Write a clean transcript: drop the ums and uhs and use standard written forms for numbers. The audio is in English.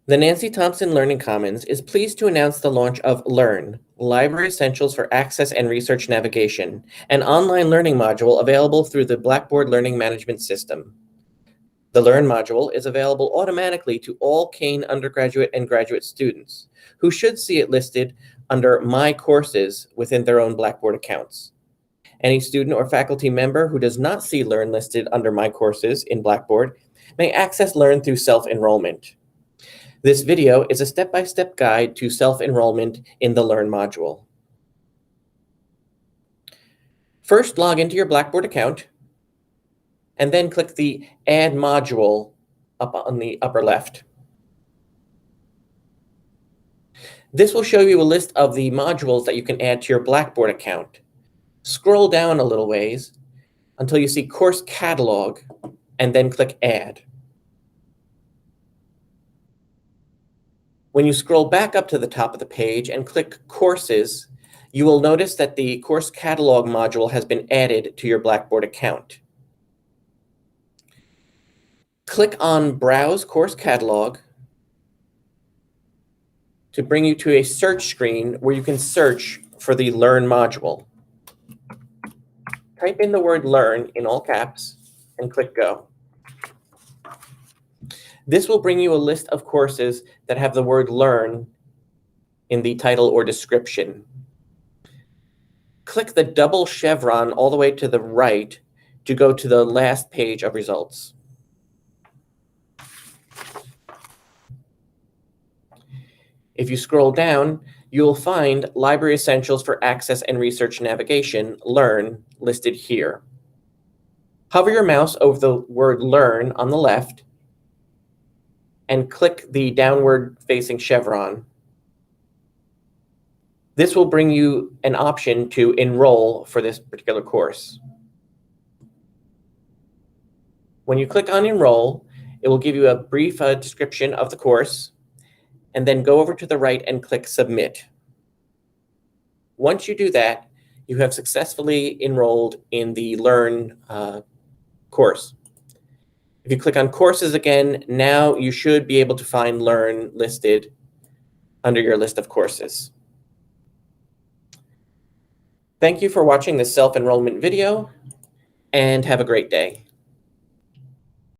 The Nancy Thompson Learning Commons is pleased to announce the launch of LEARN, Library Essentials for Access and Research Navigation, an online learning module available through the Blackboard Learning Management System. The LEARN module is available automatically to all Kane undergraduate and graduate students, who should see it listed under My Courses within their own Blackboard accounts. Any student or faculty member who does not see LEARN listed under My Courses in Blackboard may access LEARN through self-enrollment. This video is a step-by-step guide to self-enrollment in the LEARN module. First, log into your Blackboard account, and then click the Add Module up on the upper left. This will show you a list of the modules that you can add to your Blackboard account. Scroll down a little ways until you see Course Catalog, and then click Add. When you scroll back up to the top of the page and click Courses, you will notice that the Course Catalog module has been added to your Blackboard account. Click on Browse Course Catalog to bring you to a search screen where you can search for the LEARN module. Type in the word LEARN in all caps and click Go. This will bring you a list of courses that have the word LEARN in the title or description. Click the double chevron all the way to the right to go to the last page of results. If you scroll down, you will find Library Essentials for Access and Research Navigation, LEARN, listed here. Hover your mouse over the word LEARN on the left and click the downward facing chevron. This will bring you an option to enroll for this particular course. When you click on Enroll, it will give you a brief description of the course, and then go over to the right and click Submit. Once you do that, you have successfully enrolled in the LEARN course. If you click on Courses again, now you should be able to find LEARN listed under your list of courses. Thank you for watching this self-enrollment video, and have a great day.